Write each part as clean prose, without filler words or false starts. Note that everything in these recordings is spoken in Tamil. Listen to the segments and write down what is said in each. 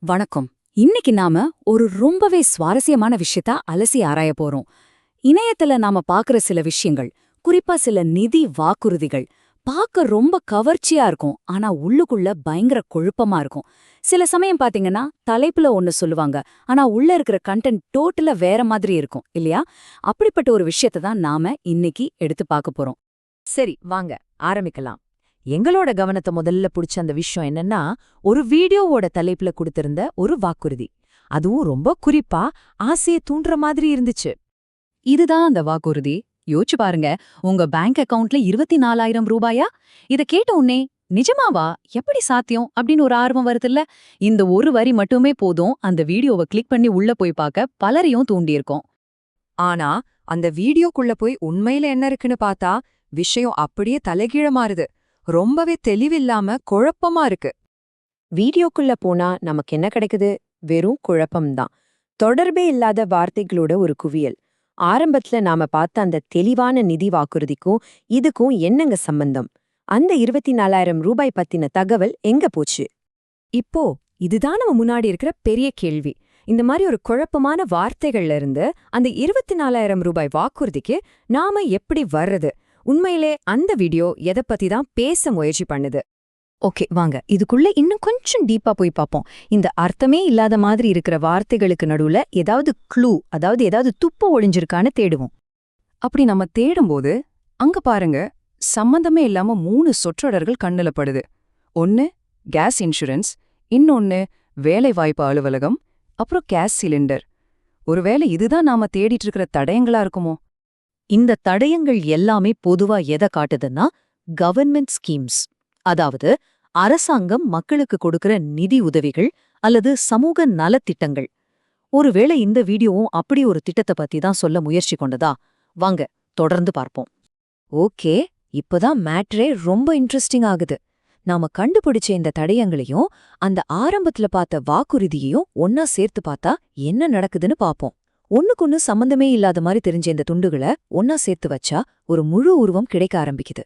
வணக்கம். இன்னைக்கு நாம ஒரு ரொம்பவே சுவாரஸ்யமான விஷயத்த அலசி ஆராய போறோம். இணையத்துல நாம பாக்குற சில விஷயங்கள், குறிப்பா சில நிதி வாக்குறுதிகள் பார்க்க ரொம்ப கவர்ச்சியா இருக்கும். ஆனா உள்ளுக்குள்ள பயங்கர குழப்பமா இருக்கும். சில சமயம் பாத்தீங்கன்னா தலைப்புல ஒன்னு சொல்லுவாங்க, ஆனா உள்ள இருக்கிற கண்டென்ட் டோட்டலா வேற மாதிரி இருக்கும் இல்லையா? அப்படிப்பட்ட ஒரு விஷயத்தை தான் நாம இன்னைக்கு எடுத்து பார்க்க போறோம். சரி, வாங்க ஆரம்பிக்கலாம். எங்களோட கவனத்தை முதல்ல புடிச்ச அந்த விஷயம் என்னன்னா, ஒரு வீடியோவோட தலைப்புல கொடுத்திருந்த ஒரு வாக்குறுதி. அதுவும் ரொம்ப குறிப்பா ஆசைய தூண்டுற மாதிரி இருந்துச்சு. இதுதான் அந்த வாக்குறுதி. யோசிச்சு பாருங்க, உங்க பேங்க் அக்கவுண்ட்ல 24,000 ரூபாயா? இத கேட்ட உடனே நிஜமாவா, எப்படி சாத்தியம் அப்படின்னு ஒரு ஆர்வம் வருதுல்ல. இந்த ஒரு வரி மட்டுமே போதும் அந்த வீடியோவை கிளிக் பண்ணி உள்ள போய் பார்க்க பலரையும் தூண்டியிருக்கோம். ஆனா அந்த வீடியோக்குள்ள போய் உண்மையில என்ன இருக்குன்னு பார்த்தா விஷயம் அப்படியே தலைகீழ மாறுது. ரொம்பவே தெளிவில்லாம குழப்பமா இருக்கு. வீடியோக்குள்ள போனா நமக்கு என்ன கிடைக்குது? வெறும் குழப்பம்தான். தொடர்பே இல்லாத வார்த்தைகளோட ஒரு குவியல். ஆரம்பத்துல நாம பார்த்த அந்த தெளிவான நிதி வாக்குறுதிக்கும் இதுக்கும் என்னங்க சம்பந்தம்? அந்த 24,000 ரூபாய் பத்தின தகவல் எங்க போச்சு? இப்போ இதுதான் நம்ம முன்னாடி இருக்கிற பெரிய கேள்வி. இந்த மாதிரி ஒரு குழப்பமான வார்த்தைகள்ல இருந்து அந்த 24,000 ரூபாய் வாக்குறுதிக்கு நாம எப்படி வர்றது? உண்மையிலே அந்த வீடியோ எதை பத்தி தான் பேச முயற்சி பண்ணுது? ஓகே, வாங்க இதுக்குள்ள இன்னும் கொஞ்சம் டீப்பா போய் பார்ப்போம். இந்த அர்த்தமே இல்லாத மாதிரி இருக்கிற வார்த்தைகளுக்கு நடுவுல ஏதாவது க்ளூ, அதாவது ஏதாவது துப்பு ஒளிஞ்சிருக்கான்னு தேடுவோம். அப்படி நம்ம தேடும்போது அங்க பாருங்க, சம்பந்தமே இல்லாம 3 சொற்றொடர்கள் கண்ணுல படுது. ஒன்னு கேஸ் இன்சூரன்ஸ், இன்னொன்னு வேலைவாய்ப்பு அலுவலகம், அப்புறம் கேஸ் சிலிண்டர். ஒருவேளை இதுதான் நாம தேடிட்டு இருக்கிற தடயங்களா இருக்குமோ? இந்த தடயங்கள் எல்லாமே பொதுவா எதை காட்டுதுன்னா, கவர்மெண்ட் ஸ்கீம்ஸ், அதாவது அரசாங்கம் மக்களுக்கு கொடுக்கிற நிதி உதவிகள் அல்லது சமூக நலத்திட்டங்கள். ஒருவேளை இந்த வீடியோவும் அப்படி ஒரு திட்டத்தை பத்தி தான் சொல்ல முயற்சி கொண்டதா? வாங்க தொடர்ந்து பார்ப்போம். ஓகே, இப்பதான் மேட்ரே ரொம்ப இன்ட்ரெஸ்டிங் ஆகுது. நாம கண்டுபிடிச்ச இந்த தடயங்களையும் அந்த ஆரம்பத்துல பார்த்த வாக்குறுதியையும் ஒன்னா சேர்த்து பார்த்தா என்ன நடக்குதுன்னு பாப்போம். ஒண்ணுக்கொன்னு சம்பந்தமே இல்லாத மாதிரி தெரிஞ்ச இந்த துண்டுகளை ஒன்னா சேர்த்து வச்சா ஒரு முழு உருவம் கிடைக்க ஆரம்பிக்குது.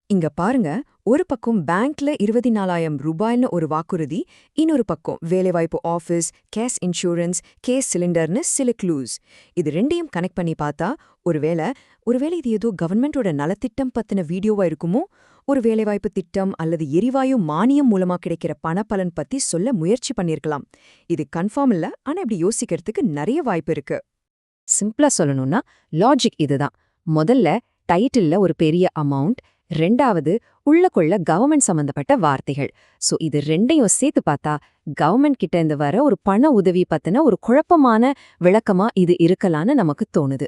இங்க பாருங்க, ஒரு பக்கம் பேங்க்ல 24,000 ரூபாய்னு ஒரு வாக்குறுதி, இன்னொரு பக்கம் வேலைவாய்ப்பு ஆஃபீஸ், கேஸ் இன்சூரன்ஸ், கேஸ் சிலிண்டர்னு சில க்ளூஸ். இது ரெண்டையும் கனெக்ட் பண்ணி பார்த்தா ஒருவேளை இது ஏதோ கவர்மெண்டோட நலத்திட்டம் பத்தின வீடியோவா இருக்குமோ? ஒரு வேலைவாய்ப்பு திட்டம் அல்லது எரிவாயு மானியம் மூலமா கிடைக்கிற பணப்பலன் பத்தி சொல்ல முயற்சி பண்ணிருக்கலாம். இது கன்ஃபார்ம் இல்ல, ஆனா இப்படி யோசிக்கிறதுக்கு நிறைய வாய்ப்பு இருக்கு. சிம்பிளா சொல்லணும்னா லாஜிக் இதுதான். முதல்ல டைட்டில்ல ஒரு பெரிய அமௌண்ட், ரெண்டாவது உள்ளக்குள்ள கவர்மெண்ட் சம்பந்தப்பட்ட வார்த்தைகள். சோ இது ரெண்டையும் சேர்த்து பார்த்தா கவர்மெண்ட் கிட்ட இருந்து வர ஒரு பண உதவி பத்தின ஒரு குழப்பமான விளக்கமா இது இருக்கலான்னு நமக்கு தோணுது.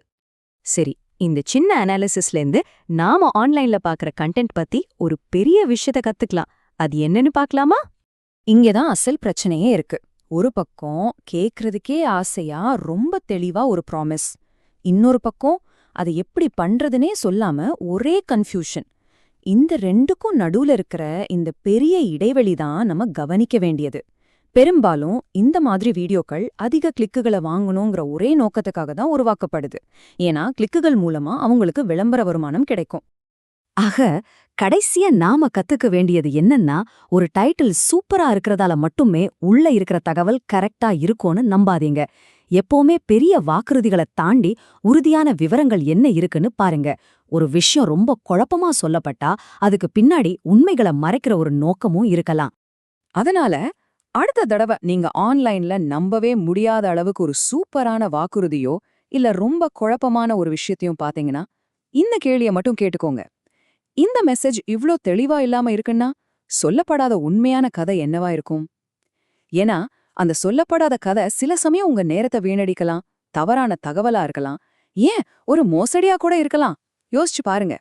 சரி, இந்த சின்ன அனாலிசிஸ்ல இருந்து நாம ஆன்லைன்ல பாக்குற கண்டென்ட் பத்தி ஒரு பெரிய விஷயத்த கத்துக்கலாம். அது என்னன்னு பார்க்கலாமா? இங்கதான் அசல் பிரச்சனையே இருக்கு. ஒரு பக்கம் கேக்குறதுக்கே ஆசையா ரொம்ப தெளிவா ஒரு ப்ராமிஸ், இன்னொரு பக்கம் அதை எப்படி பண்றதுனே சொல்லாம ஒரே கன்ஃபியூஷன். இந்த ரெண்டுக்கும் நடுவுல இருக்கிற இந்த பெரிய இடைவெளி தான் நம்ம கவனிக்க வேண்டியது. பெரும்பாலும் இந்த மாதிரி வீடியோக்கள் அதிக கிளிக்குகளை வாங்கணுங்கிற ஒரே நோக்கத்துக்காக தான் உருவாக்கப்படுது. ஏன்னா கிளிக்குகள் மூலமா அவங்களுக்கு விளம்பர வருமானம் கிடைக்கும். ஆக கடைசியா நாம கத்துக்க வேண்டியது என்னன்னா, ஒரு டைட்டில் சூப்பரா இருக்கிறதால மட்டுமே உள்ள இருக்கிற தகவல் கரெக்டா இருக்கும்னு நம்பாதீங்க. எப்பவுமே பெரிய வாக்குறுதிகளை தாண்டி உறுதியான விவரங்கள் என்ன இருக்குன்னு பாருங்க. ஒரு விஷயம் ரொம்ப குழப்பமா சொல்லப்பட்டா அதுக்கு பின்னாடி உண்மைகளை மறைக்கிற ஒரு நோக்கமும் இருக்கலாம். அதனால அடுத்த தடவை நீங்க ஆன்லைன்ல நம்பவே முடியாத அளவுக்கு ஒரு சூப்பரான வாக்குறுதியோ இல்ல ரொம்ப குழப்பமான ஒரு விஷயத்தையும் பாத்தீங்கன்னா, இந்த கேள்விய மட்டும் கேட்டுக்கோங்க. இந்த மெசேஜ் இவ்ளோ தெளிவா இல்லாம இருக்குன்னா சொல்லப்படாத உண்மையான கதை என்னவா இருக்கும்? ஏன்னா அந்த சொல்லப்படாத கதை சில சமயம் உங்க நேரத்தை வீணடிக்கலாம், தவறான தகவலா இருக்கலாம், ஏன் ஒரு மோசடியா கூட இருக்கலாம். யோசிச்சு பாருங்க.